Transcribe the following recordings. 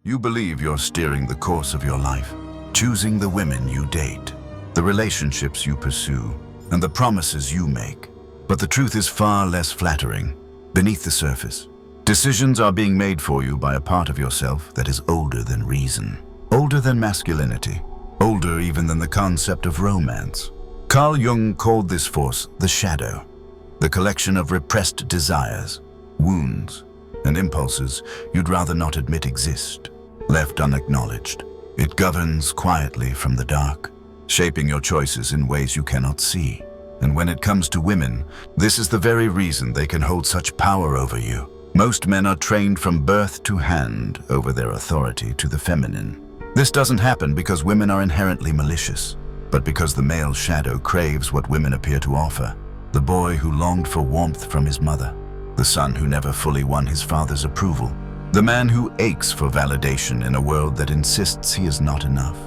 You believe you're steering the course of your life, choosing the women you date, the relationships you pursue, and the promises you make. But the truth is far less flattering. Beneath the surface, decisions are being made for you by a part of yourself that is older than reason, older than masculinity, older even than the concept of romance. Carl Jung called this force the shadow, the collection of repressed desires, wounds, and impulses you'd rather not admit exist. Left unacknowledged, it governs quietly from the dark, shaping your choices in ways you cannot see. And when it comes to women, this is the very reason they can hold such power over you. Most men are trained from birth to hand over their authority to the feminine. This doesn't happen because women are inherently malicious, but because the male shadow craves what women appear to offer. The boy who longed for warmth from his mother, the son who never fully won his father's approval, the man who aches for validation in a world that insists he is not enough.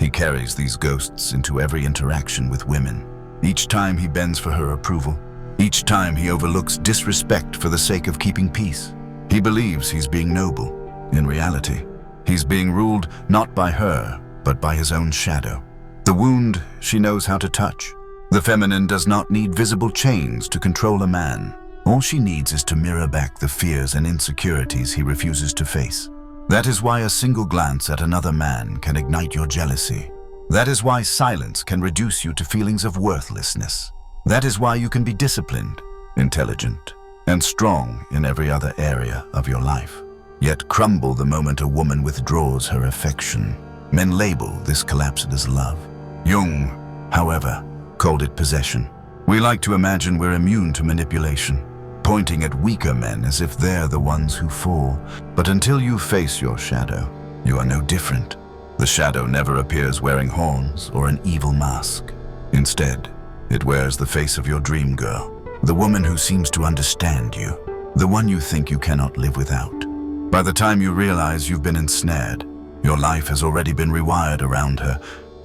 He carries these ghosts into every interaction with women. Each time he bends for her approval, each time he overlooks disrespect for the sake of keeping peace. He believes he's being noble. In reality, he's being ruled not by her, but by his own shadow. The wound she knows how to touch. The feminine does not need visible chains to control a man. All she needs is to mirror back the fears and insecurities he refuses to face. That is why a single glance at another man can ignite your jealousy. That is why silence can reduce you to feelings of worthlessness. That is why you can be disciplined, intelligent, and strong in every other area of your life, yet crumble the moment a woman withdraws her affection. Men label this collapse as love. Jung, however, called it possession. We like to imagine we're immune to manipulation, pointing at weaker men as if they're the ones who fall. But until you face your shadow, you are no different. The shadow never appears wearing horns or an evil mask. Instead, it wears the face of your dream girl, the woman who seems to understand you, the one you think you cannot live without. By the time you realize you've been ensnared, your life has already been rewired around her.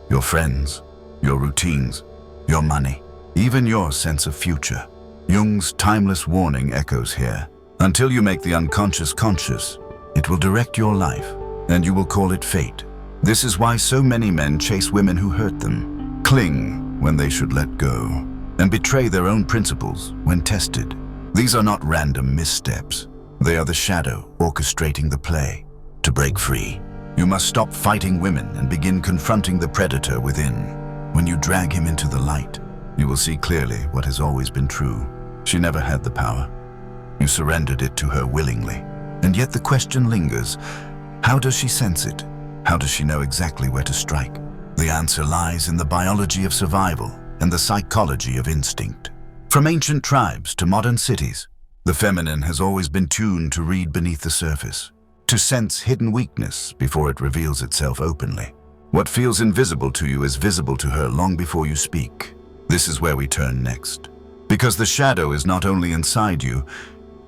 Your friends, your routines, your money, even your sense of future. Jung's timeless warning echoes here. Until you make the unconscious conscious, it will direct your life, and you will call it fate. This is why so many men chase women who hurt them, cling when they should let go, and betray their own principles when tested. These are not random missteps. They are the shadow orchestrating the play. To break free, you must stop fighting women and begin confronting the predator within. When you drag him into the light, you will see clearly what has always been true. She never had the power. You surrendered it to her willingly. And yet the question lingers, how does she sense it? How does she know exactly where to strike? The answer lies in the biology of survival and the psychology of instinct. From ancient tribes to modern cities, the feminine has always been tuned to read beneath the surface, to sense hidden weakness before it reveals itself openly. What feels invisible to you is visible to her long before you speak. This is where we turn next. Because the shadow is not only inside you,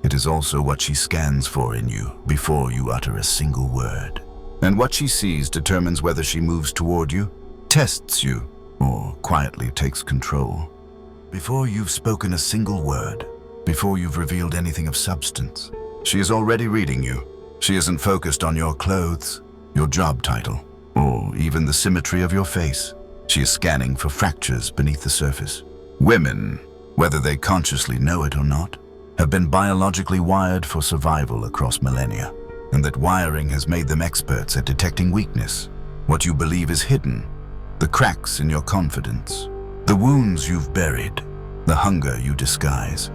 it is also what she scans for in you before you utter a single word. And what she sees determines whether she moves toward you, tests you, or quietly takes control. Before you've spoken a single word, before you've revealed anything of substance, she is already reading you. She isn't focused on your clothes, your job title, or even the symmetry of your face. She is scanning for fractures beneath the surface. Women, whether they consciously know it or not, have been biologically wired for survival across millennia, and that wiring has made them experts at detecting weakness, what you believe is hidden, the cracks in your confidence, the wounds you've buried, the hunger you disguise.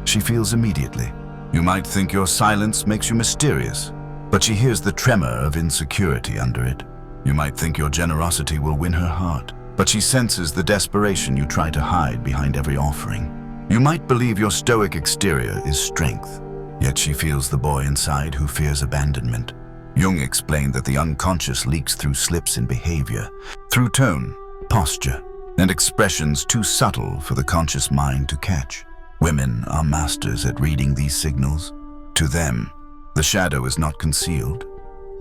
She feels immediately. You might think your silence makes you mysterious, but she hears the tremor of insecurity under it. You might think your generosity will win her heart, but she senses the desperation you try to hide behind every offering. You might believe your stoic exterior is strength, yet she feels the boy inside who fears abandonment. Jung explained that the unconscious leaks through slips in behavior, through tone, posture, and expressions too subtle for the conscious mind to catch. Women are masters at reading these signals. To them, the shadow is not concealed.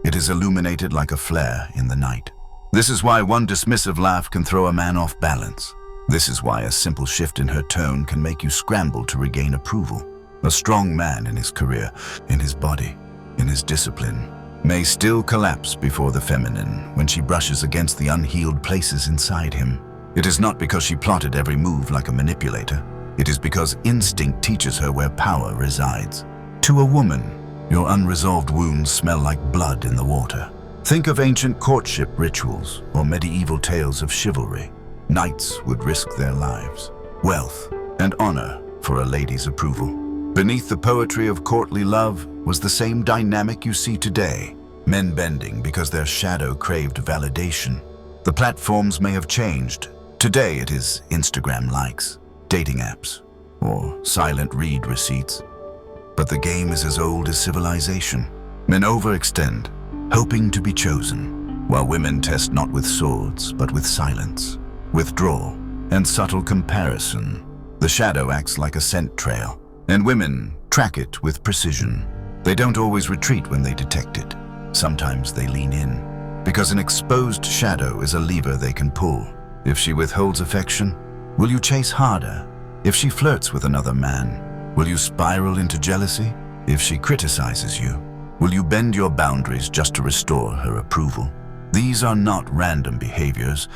It is illuminated like a flare in the night. This is why one dismissive laugh can throw a man off balance. This is why a simple shift in her tone can make you scramble to regain approval. A strong man in his career, in his body, in his discipline, may still collapse before the feminine when she brushes against the unhealed places inside him. It is not because she plotted every move like a manipulator. It is because instinct teaches her where power resides. To a woman, your unresolved wounds smell like blood in the water. Think of ancient courtship rituals or medieval tales of chivalry. Knights would risk their lives, wealth, and honor for a lady's approval. Beneath the poetry of courtly love was the same dynamic you see today. Men bending because their shadow craved validation. The platforms may have changed. Today it is Instagram likes, dating apps, or silent read receipts. But the game is as old as civilization. Men overextend, hoping to be chosen, while women test not with swords, but with silence, withdrawal, and subtle comparison. The shadow acts like a scent trail, and women track it with precision. They don't always retreat when they detect it. Sometimes they lean in, because an exposed shadow is a lever they can pull. If she withholds affection, will you chase harder? If she flirts with another man, will you spiral into jealousy? If she criticizes you, will you bend your boundaries just to restore her approval? These are not random behaviors.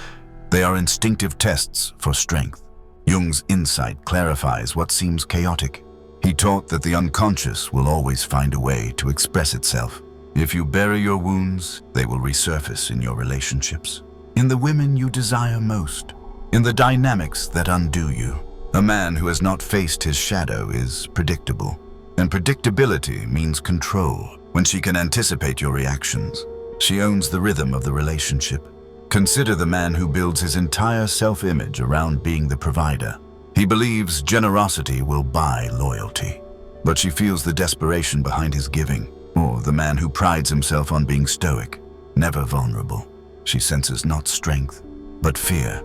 They are instinctive tests for strength. Jung's insight clarifies what seems chaotic. He taught that the unconscious will always find a way to express itself. If you bury your wounds, they will resurface in your relationships, in the women you desire most, in the dynamics that undo you. A man who has not faced his shadow is predictable, and predictability means control. When she can anticipate your reactions, she owns the rhythm of the relationship. Consider the man who builds his entire self-image around being the provider. He believes generosity will buy loyalty, but she feels the desperation behind his giving. Or the man who prides himself on being stoic, never vulnerable. She senses not strength, but fear.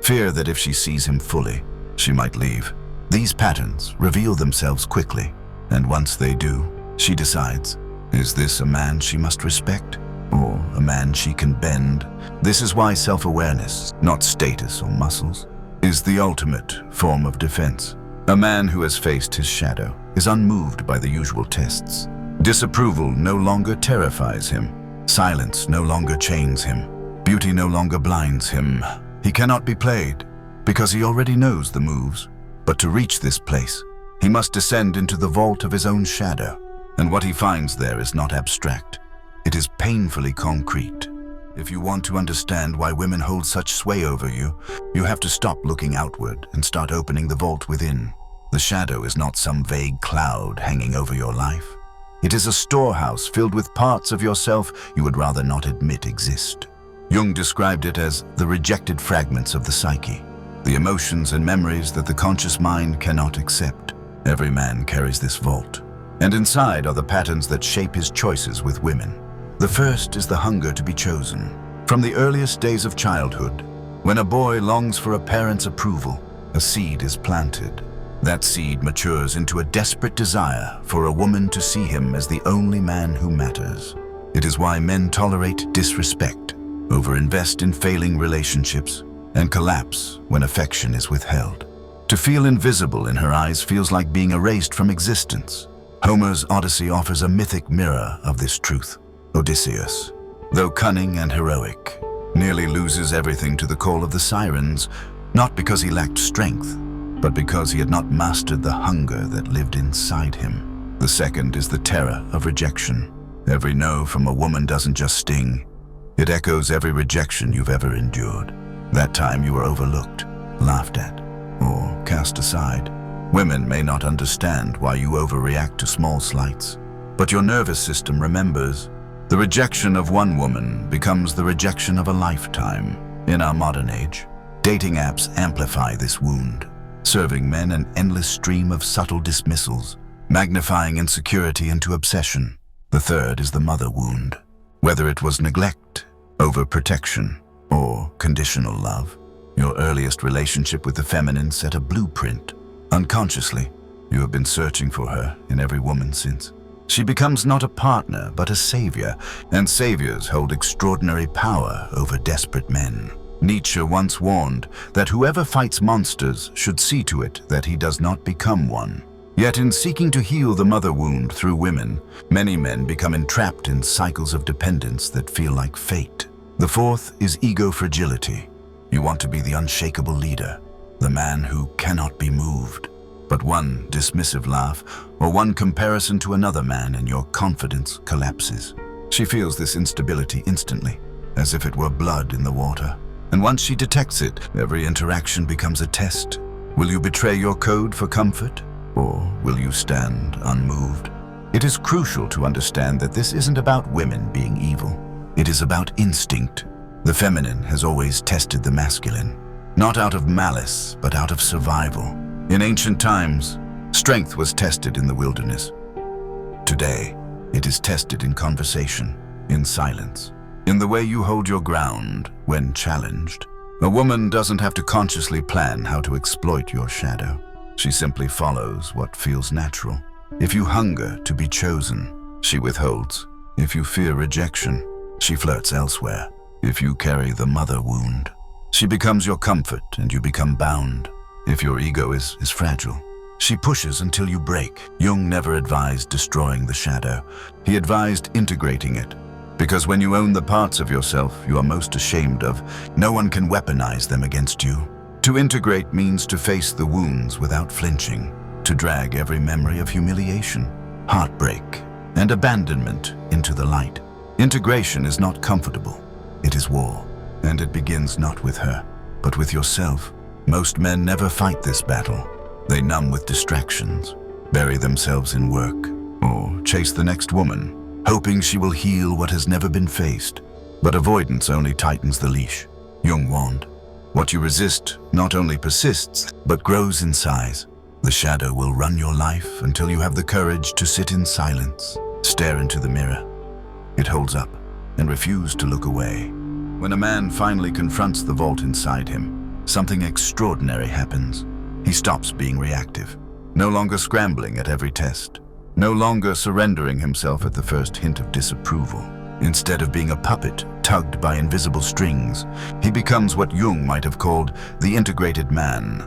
Fear that if she sees him fully, she might leave. These patterns reveal themselves quickly, and once they do, she decides, is this a man she must respect, or a man she can bend? This is why self-awareness, not status or muscles, is the ultimate form of defense. A man who has faced his shadow is unmoved by the usual tests. Disapproval no longer terrifies him. Silence no longer chains him. Beauty no longer blinds him. He cannot be played, because he already knows the moves. But to reach this place, he must descend into the vault of his own shadow. And what he finds there is not abstract. It is painfully concrete. If you want to understand why women hold such sway over you, you have to stop looking outward and start opening the vault within. The shadow is not some vague cloud hanging over your life. It is a storehouse filled with parts of yourself you would rather not admit exist. Jung described it as the rejected fragments of the psyche, the emotions and memories that the conscious mind cannot accept. Every man carries this vault, and inside are the patterns that shape his choices with women. The first is the hunger to be chosen. From the earliest days of childhood, when a boy longs for a parent's approval, a seed is planted. That seed matures into a desperate desire for a woman to see him as the only man who matters. It is why men tolerate disrespect, overinvest in failing relationships, and collapse when affection is withheld. To feel invisible in her eyes feels like being erased from existence. Homer's Odyssey offers a mythic mirror of this truth. Odysseus, though cunning and heroic, nearly loses everything to the call of the sirens, not because he lacked strength, but because he had not mastered the hunger that lived inside him. The second is the terror of rejection. Every no from a woman doesn't just sting. It echoes every rejection you've ever endured. That time you were overlooked, laughed at, or cast aside. Women may not understand why you overreact to small slights, but your nervous system remembers. The rejection of one woman becomes the rejection of a lifetime. In our modern age, dating apps amplify this wound, serving men an endless stream of subtle dismissals, magnifying insecurity into obsession. The third is the mother wound. Whether it was neglect, overprotection, or conditional love, your earliest relationship with the feminine set a blueprint. Unconsciously, you have been searching for her in every woman since. She becomes not a partner, but a savior, and saviors hold extraordinary power over desperate men. Nietzsche once warned that whoever fights monsters should see to it that he does not become one. Yet in seeking to heal the mother wound through women, many men become entrapped in cycles of dependence that feel like fate. The fourth is ego fragility. You want to be the unshakable leader, the man who cannot be moved. But one dismissive laugh or one comparison to another man and your confidence collapses. She feels this instability instantly, as if it were blood in the water. And once she detects it, every interaction becomes a test. Will you betray your code for comfort, or will you stand unmoved? It is crucial to understand that this isn't about women being evil. It is about instinct. The feminine has always tested the masculine, not out of malice, but out of survival. In ancient times, strength was tested in the wilderness. Today, it is tested in conversation, in silence, in the way you hold your ground when challenged. A woman doesn't have to consciously plan how to exploit your shadow. She simply follows what feels natural. If you hunger to be chosen, she withholds. If you fear rejection, she flirts elsewhere. If you carry the mother wound, she becomes your comfort and you become bound. If your ego is fragile, she pushes until you break. Jung never advised destroying the shadow. He advised integrating it. Because when you own the parts of yourself you are most ashamed of, no one can weaponize them against you. To integrate means to face the wounds without flinching, to drag every memory of humiliation, heartbreak, and abandonment into the light. Integration is not comfortable. It is war, and it begins not with her, but with yourself. Most men never fight this battle. They numb with distractions, bury themselves in work, or chase the next woman, hoping she will heal what has never been faced. But avoidance only tightens the leash. Jung warned, what you resist not only persists, but grows in size. The shadow will run your life until you have the courage to sit in silence, stare into the mirror. It holds up and refuse to look away. When a man finally confronts the vault inside him, something extraordinary happens. He stops being reactive, no longer scrambling at every test, no longer surrendering himself at the first hint of disapproval. Instead of being a puppet tugged by invisible strings, he becomes what Jung might have called the integrated man,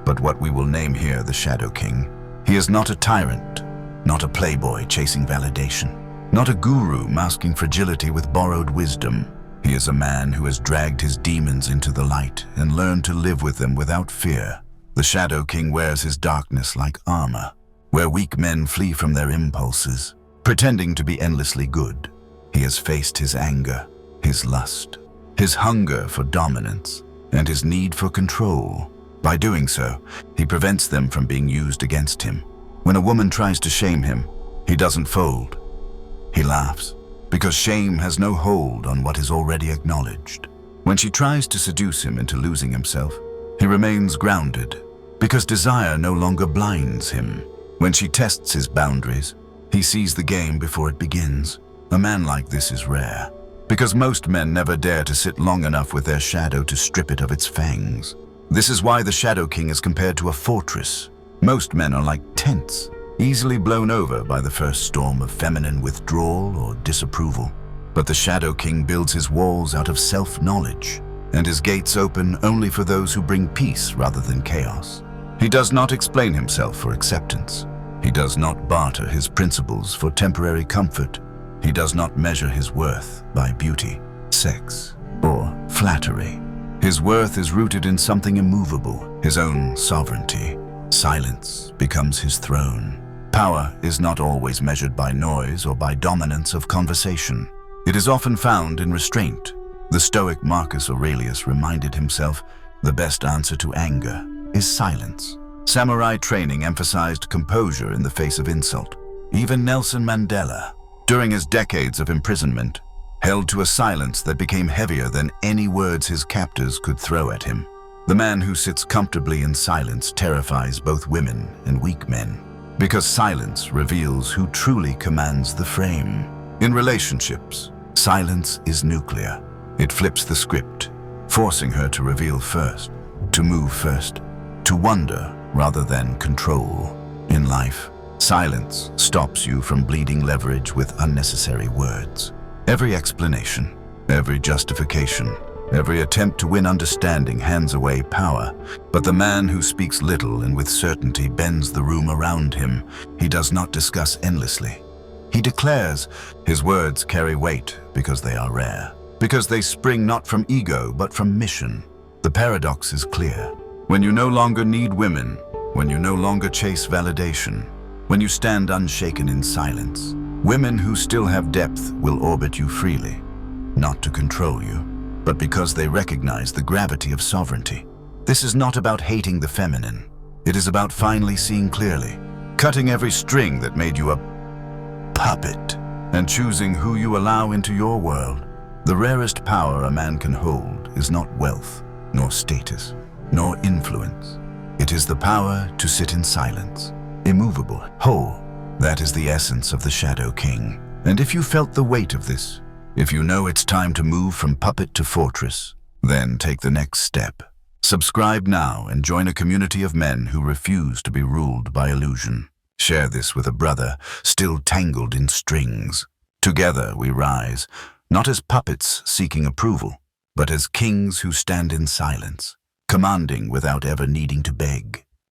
but what we will name here the Shadow King. He is not a tyrant, not a playboy chasing validation, not a guru masking fragility with borrowed wisdom. He is a man who has dragged his demons into the light and learned to live with them without fear. The Shadow King wears his darkness like armor, where weak men flee from their impulses, pretending to be endlessly good. He has faced his anger, his lust, his hunger for dominance, and his need for control. By doing so, he prevents them from being used against him. When a woman tries to shame him, he doesn't fold. He laughs, because shame has no hold on what is already acknowledged. When she tries to seduce him into losing himself, he remains grounded, because desire no longer blinds him. When she tests his boundaries, he sees the game before it begins. A man like this is rare, because most men never dare to sit long enough with their shadow to strip it of its fangs. This is why the Shadow King is compared to a fortress. Most men are like tents, easily blown over by the first storm of feminine withdrawal or disapproval. But the Shadow King builds his walls out of self-knowledge, and his gates open only for those who bring peace rather than chaos. He does not explain himself for acceptance. He does not barter his principles for temporary comfort. He does not measure his worth by beauty, sex, or flattery. His worth is rooted in something immovable, his own sovereignty. Silence becomes his throne. Power is not always measured by noise or by dominance of conversation. It is often found in restraint. The Stoic Marcus Aurelius reminded himself, the best answer to anger is silence. Samurai training emphasized composure in the face of insult. Even Nelson Mandela, during his decades of imprisonment, held to a silence that became heavier than any words his captors could throw at him. The man who sits comfortably in silence terrifies both women and weak men, because silence reveals who truly commands the frame. In relationships, silence is nuclear. It flips the script, forcing her to reveal first, to move first, to wonder rather than control. In life, silence stops you from bleeding leverage with unnecessary words. Every explanation, every justification, Every attempt to win understanding hands away power. But the man who speaks little and with certainty bends the room around him. He does not discuss endlessly. He declares. His words carry weight because they are rare, because they spring not from ego but from mission. The paradox is clear. When you no longer need women, when you no longer chase validation, when you stand unshaken in silence, women who still have depth will orbit you freely, not to control you, but because they recognize the gravity of sovereignty. This is not about hating the feminine. It is about finally seeing clearly, cutting every string that made you a puppet, and choosing who you allow into your world. The rarest power a man can hold is not wealth, nor status, nor influence. It is the power to sit in silence, immovable, whole. That is the essence of the Shadow King. And if you felt the weight of this, if you know it's time to move from puppet to fortress, then take the next step. Subscribe now and join a community of men who refuse to be ruled by illusion. Share this with a brother still tangled in strings. Together we rise, not as puppets seeking approval, but as kings who stand in silence, commanding without ever needing to beg.